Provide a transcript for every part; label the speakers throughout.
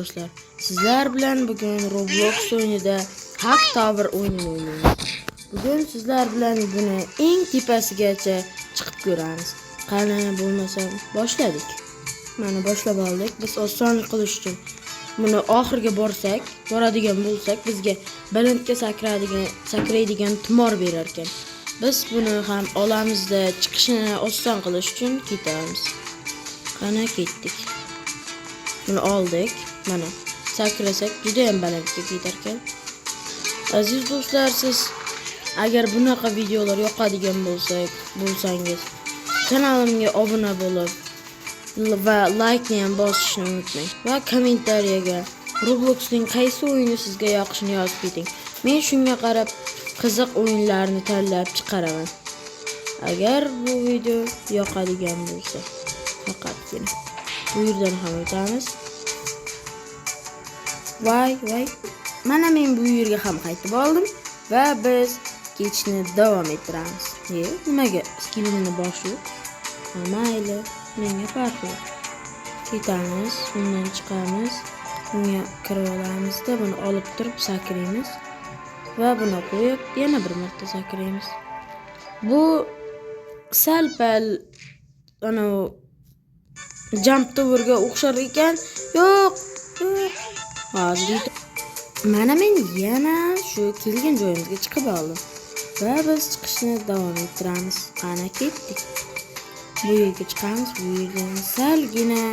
Speaker 1: Arkadaşlar sizler bilen bugün Roblox oyunida Hack Tower oyunini oynayamiz. Bugün sizler bilen buni eng tepasigacha chiqib ko'ramiz. Qani bo'lmasa boshladik. Mana boshlab oldik. Biz osonlik qilish uchun buni oxirga boradigan bo'lsak bizga balandga sakraydigan tumor berar ekan. Biz buni ham olamizda chiqishini oson qilish uchun ketamiz. Qani ketdik. Buni oldik. Mana sakrasak juda ham balandga ketarkan. Aziz do'stlar, siz agar bunaqa videolar yoqadigan bo'lsangiz kanalimga obuna bo'lib va like ni ham bosishni unutmang va kommentariyaga Robloxning qaysi o'yini sizga yoqishini yozib keting. Men shunga qarab qiziq o'yinlarni tanlab chiqaraman. Agar bu video yoqadigan bo'lsa faqatgina bu yerdan ham o'tamiz. Voy. Mana men bu yerga ham qaytib oldim va biz ketishni davom ettiramiz. Nimaga skillimni boshli? Mayli, menga farqi yo'q. Ketamiz, bundan chiqamiz. Bunga kirib olamizda, buni olib turib sakraymiz va buni qo'yib yana bir marta sakraymiz. Bu sal-pal jump towerga o'xshar ekan. Yo'q. Hozir mana men yana shu kelgan joyimizga chiqib oldim va biz chiqishni davom ettiramiz. Qani ketdik. Bu yerga chiqamiz. Bu yerdan salgina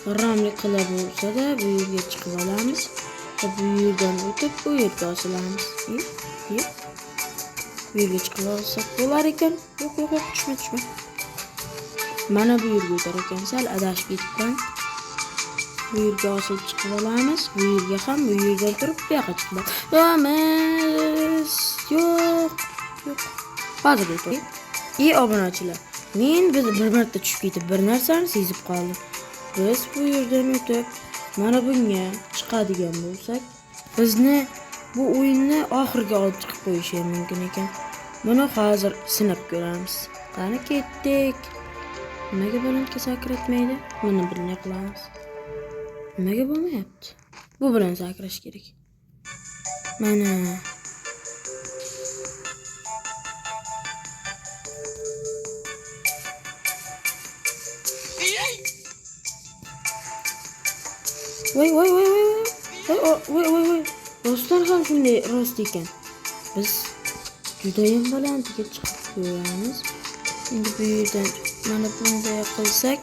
Speaker 1: g'irromlik qilib bo'lsa-da bu yerga chiqib olamiz va bu yerdan o'tib bu yerga osilamiz. Bu yerga chiqib olsak bo'lar ekan. Yo'q, tushma. Mana bu yerga o'tar ekan. Sal adashib ketibman. Bu yerga osilib chiqib olamiz. Bu yerga ham bu yerdan turib bu yoqqa chiqib olamiz. Yo'q. Hozir o'tib. Obunachilar. Men bir marta tushib ketib bir narsani sezib qoldim. Biz bu yerdan o'tib mana bunga chiqadigan bo'lsak, bizni bu o'yinni oxirga olib chiqib qo'yishi mumkin ekan. Buni hozir sinab ko'ramiz. Qani ketdik. Nimaga balandga sakratmaydi? Buni bilmay qolamiz. Nimaga bo'lmayapti? Bu bilan sakrash kerak. Mana voy. Do'stlar ham shunday rost ekan. Biz juda ham balandga chiqib ko'ramiz. Endi bu yerdan mana bunday qilsak,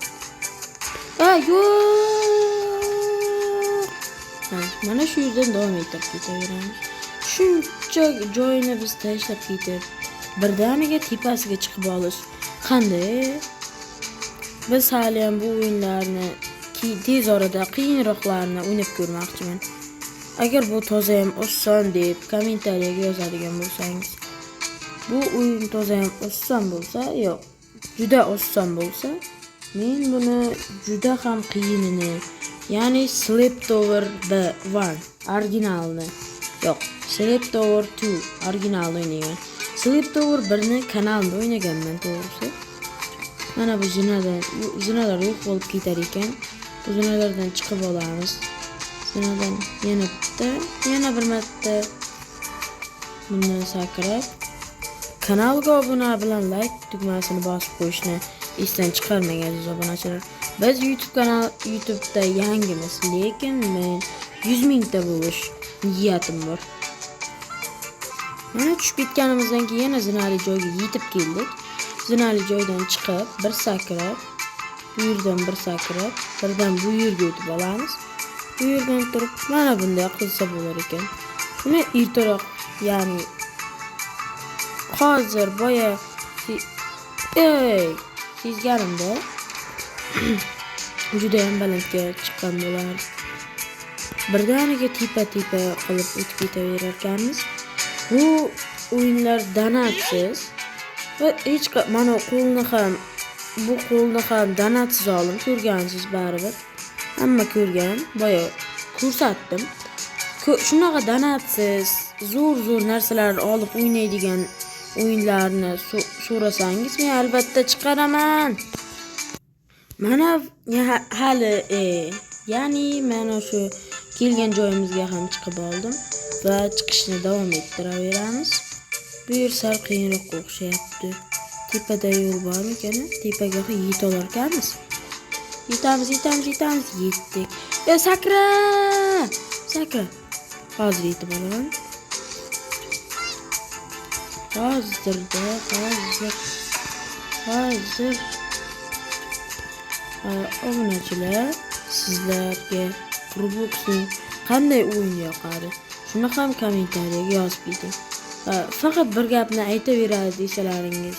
Speaker 1: yo'q. Mana shu yerdan davom etib ketaveramiz. Shuncha joyini biz tashlab ketib, birdaniga tepasiga chiqib olish qanday? Biz hali ham bu o'yinlarni tez orada qiyinroqlarni o'ynab ko'rmoqchiman. Agar bu toza ham oson deb kommentariyaga yozadigan bo'lsangiz, bu o'yin toza ham oson bo'lsa, yo'q, juda oson bo'lsa, men buni juda ham qiyinini, ya'ni Sleep Tower 1 originalni, yo'q, Sleep Tower 2 originalni o'ynagan. Sleep Tower 1 ni kanalda o'ynaganman to'g'risi. Mana bu zinalar yo'q bo'lib ketar ekan. Bu zinalardan chiqib olamiz. Zinadan yana bir marta bundan sakrab kanalga obuna bilan like tugmasini bosib qo'yishni esdan chiqarmang aziz obunachilar. Biz YouTube'da yangimiz, lekin men 100 mingta bo'lish niyatim bor. Mana tushib ketganimizdan keyin yana zinali joyga yetib keldik. Zinali joydan chiqib, bir sakrab, bu yerdan bir sakrab, birdan bu yerga o'tib olamiz. Bu yerdan turib mana bunday qilsa bo'lar ekan. Buni ertaroq, ya'ni hozir boya sezganimda juda ham balandga chiqqan bo'lar. Birdaniga tepa qilib o'tib ketaverar ekanmiz. Bu o'yinlar donatsiz va hech mana bu qo'lni ham donatsiz olib ko'rgansiz baribir. Hamma ko'rgan, boya ko'rsatdim. Shunaqa donatsiz, zo'r narsalar olib o'ynaydigan o'yinlarni so'rasangiz, men albatta chiqaraman. Mana hali ya'ni mana shu kelgan joyimizga ham chiqib oldim va chiqishni davom ettiraveramiz. Bu yer sal qiyinroq o'xshayapti. Tepada yo'l bormikan? Tepaga yeta olarkanmiz. Yetamiz. Yetdik. Sakra! Hozir yetib olaman. Hozir. Obunachilar, sizlarga Robloxning qanday o'yin yoqadi? Shuni ham kommentariyaga yozib keting. Faqat bir gapni aytaveradi desalaringiz.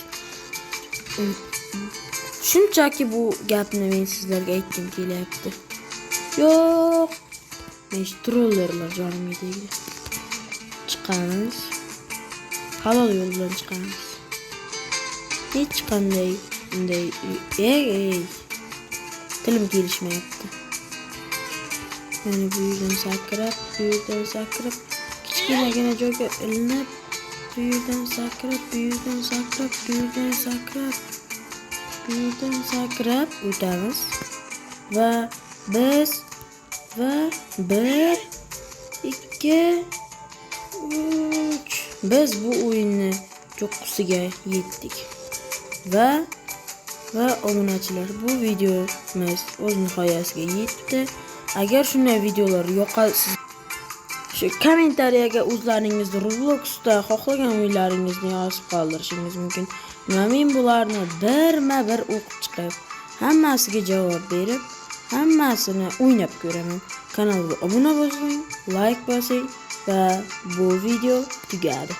Speaker 1: Shunchaki bu gapni men sizlarga aytdim kelyapti. Yo'q. Men trollerlar jonimga tegdi. Chiqamiz. Halol yo'l bilan chiqamiz. Hech qanday unday tilim kelishmayapti. Mana bu yerdan sakrab, kichkinagina joyga ilinib, bu yerdan sakrab o'tamiz va biz 1 2 3 biz bu o'yinni cho'qqisiga yetdik va obunachilar, bu videomiz o'z nihoyasiga yetdi. Agar shunday videolar yoqsa, shu kommentariyaga o'zlaringizni Robloxda xohlagan o'yinlaringizni yozib qoldirishingiz mumkin. Men bularni birma-bir o'qib chiqib, hammasiga javob berib, hammasini o'ynab ko'raman. Kanalga obuna bo'ling, like bosing va bu video tugadi.